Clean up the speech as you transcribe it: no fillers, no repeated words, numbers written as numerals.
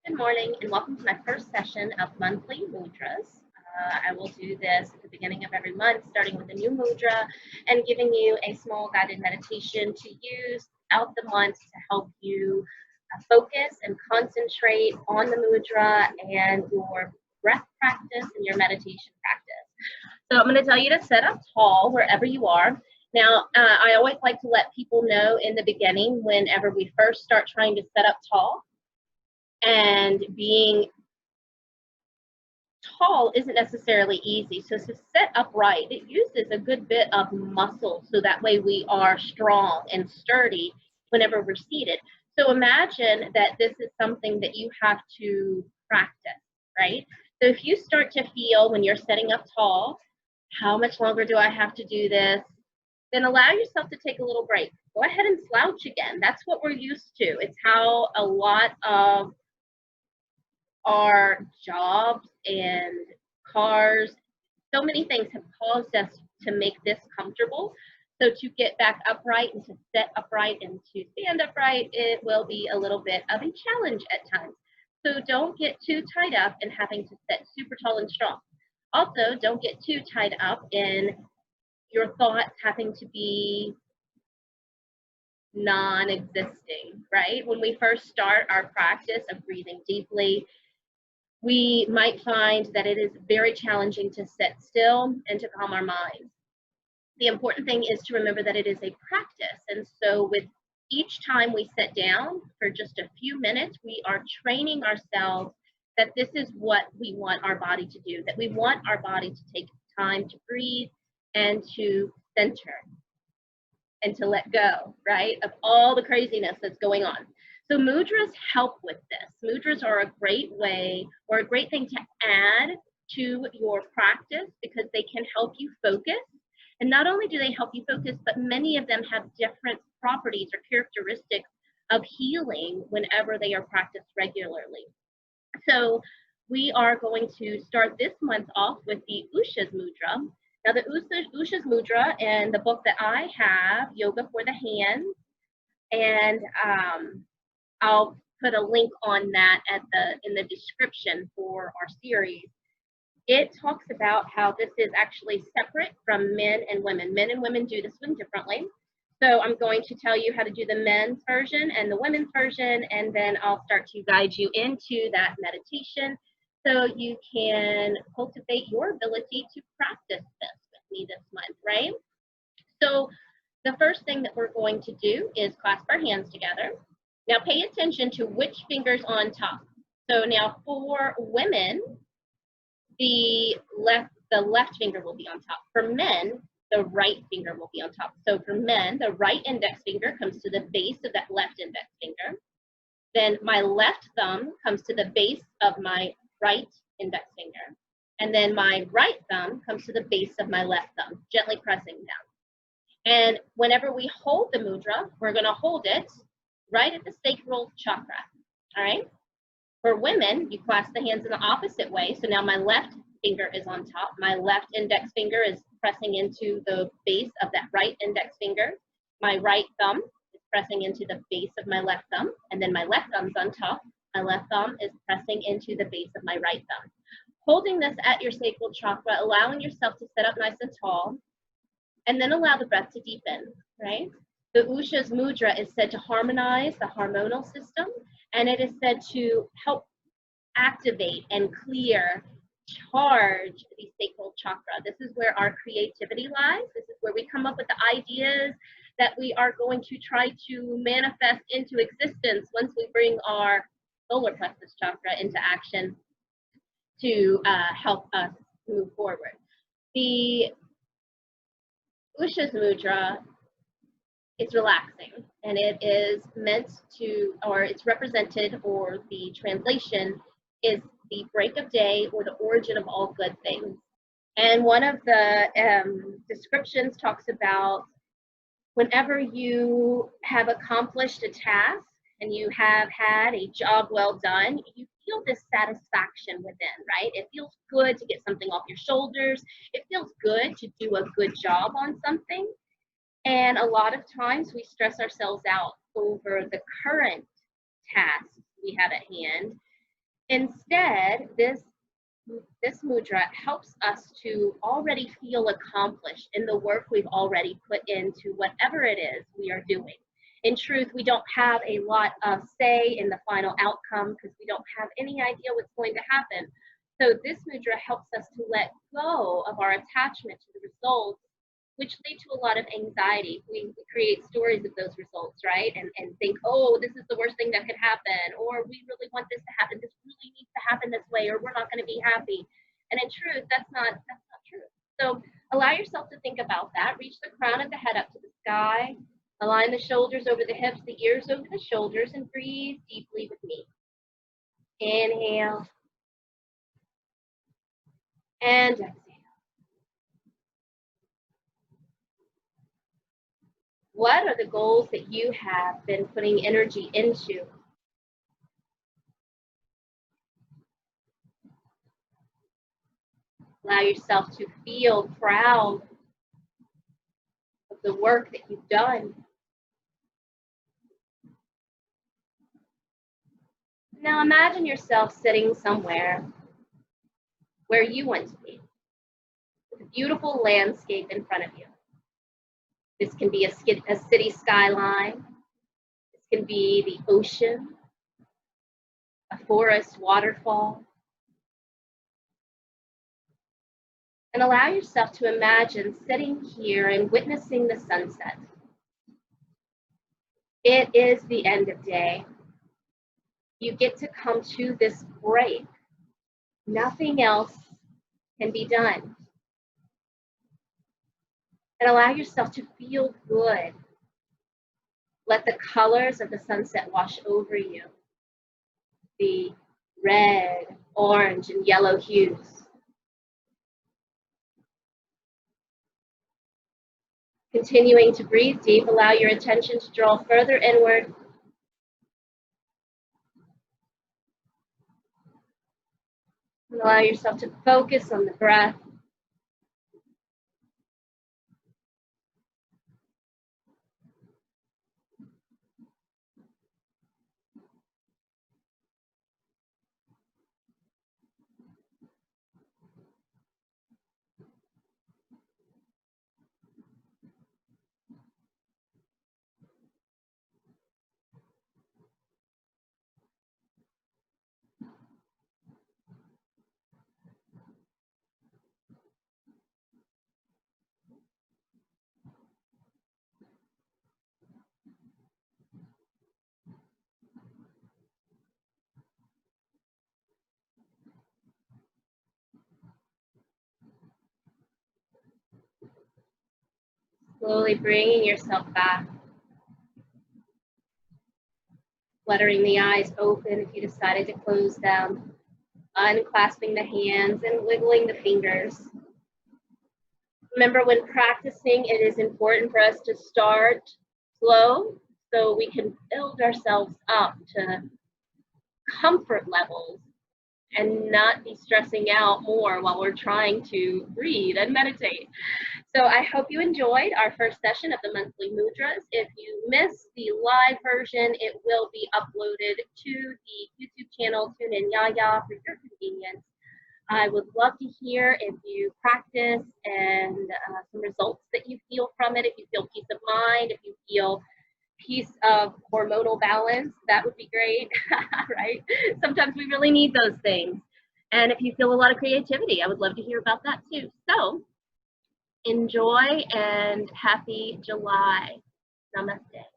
Good morning and welcome to my first session of Monthly Mudras. I will do this at the beginning of every month, starting with a new mudra and giving you a small guided meditation to use throughout the month to help you focus and concentrate on the mudra and your breath practice and your meditation practice. So I'm going to tell you to sit up tall wherever you are. Now, I always like to let people know in the beginning, whenever we first start trying to sit up tall, and being tall isn't necessarily easy. So to sit upright, it uses a good bit of muscle so that way we are strong and sturdy whenever we're seated. So imagine that this is something that you have to practice, right? So if you start to feel when you're sitting up tall, how much longer do I have to do this? Then allow yourself to take a little break. Go ahead and slouch again. That's what we're used to. It's how a lot of our jobs and cars, so many things have caused us to make this comfortable. So to get back upright and to sit upright and to stand upright, it will be a little bit of a challenge at times. So don't get too tied up in having to sit super tall and strong. Also, don't get too tied up in your thoughts having to be non-existing, right? When we first start our practice of breathing deeply, we might find that it is very challenging to sit still and to calm our minds. The important thing is to remember that it is a practice. And so with each time we sit down for just a few minutes, we are training ourselves that this is what we want our body to do, that we want our body to take time to breathe and to center and to let go, right, of all the craziness that's going on. So mudras help with this. Mudras are a great way or a great thing to add to your practice because they can help you focus. And not only do they help you focus, but many of them have different properties or characteristics of healing whenever they are practiced regularly. So we are going to start this month off with the Ushas Mudra. Now the Ushas Mudra and the book that I have, Yoga for the Hands, and I'll put a link on that in the description for our series. It talks about how this is actually separate from men and women. Men and women do this one differently. So I'm going to tell you how to do the men's version and the women's version, and then I'll start to guide you into that meditation so you can cultivate your ability to practice this with me this month, right? So the first thing that we're going to do is clasp our hands together. Now pay attention to which finger's on top. So now for women, the left finger will be on top. For men, the right finger will be on top. So for men, the right index finger comes to the base of that left index finger. Then my left thumb comes to the base of my right index finger. And then my right thumb comes to the base of my left thumb, gently pressing down. And whenever we hold the mudra, we're going to hold it right at the sacral chakra, all right? For women, you clasp the hands in the opposite way. So now my left finger is on top. My left index finger is pressing into the base of that right index finger. My right thumb is pressing into the base of my left thumb. And then my left thumb's on top. My left thumb is pressing into the base of my right thumb. Holding this at your sacral chakra, allowing yourself to sit up nice and tall, and then allow the breath to deepen, right? The Ushas Mudra is said to harmonize the hormonal system, and it is said to help activate and clear, charge the sacral chakra. This is where our creativity lies. This is where we come up with the ideas that we are going to try to manifest into existence once we bring our solar plexus chakra into action to help us move forward. The Ushas Mudra, it's relaxing, and it is meant to, or it's represented, or the translation is the break of day or the origin of all good things. And one of the descriptions talks about whenever you have accomplished a task and you have had a job well done, you feel this satisfaction within, right? It feels good to get something off your shoulders. It feels good to do a good job on something. And a lot of times we stress ourselves out over the current tasks we have at hand Instead, this mudra helps us to already feel accomplished in the work we've already put into whatever it is we are doing. In truth, we don't have a lot of say in the final outcome because we don't have any idea what's going to happen. So this mudra helps us to let go of our attachment to the results, which lead to a lot of anxiety. We create stories of those results, right? And think, oh, this is the worst thing that could happen, or we really want this to happen. This really needs to happen this way, or we're not going to be happy. And in truth, that's not true. So allow yourself to think about that. Reach the crown of the head up to the sky. Align the shoulders over the hips, the ears over the shoulders, and breathe deeply with me. Inhale. And exhale. What are the goals that you have been putting energy into? Allow yourself to feel proud of the work that you've done. Now imagine yourself sitting somewhere where you want to be, with a beautiful landscape in front of you. This can be a city skyline. This can be the ocean, a forest waterfall. And allow yourself to imagine sitting here and witnessing the sunset. It is the end of day. You get to come to this break. Nothing else can be done. And allow yourself to feel good. Let the colors of the sunset wash over you. The red, orange, and yellow hues. Continuing to breathe deep, allow your attention to draw further inward. And allow yourself to focus on the breath. Slowly bringing yourself back. Fluttering the eyes open if you decided to close them. Unclasping the hands and wiggling the fingers. Remember, when practicing, it is important for us to start slow so we can build ourselves up to comfort levels and not be stressing out more while we're trying to breathe and meditate. So I hope you enjoyed our first session of the Monthly Mudras. If you missed the live version, it will be uploaded to the YouTube channel Tune In Yaya for your convenience. I would love to hear if you practice and some results that you feel from it. If you feel peace of mind, if you feel piece of hormonal balance, that would be great, right? Sometimes we really need those things. And if you feel a lot of creativity, I would love to hear about that too. So enjoy and happy July. Namaste.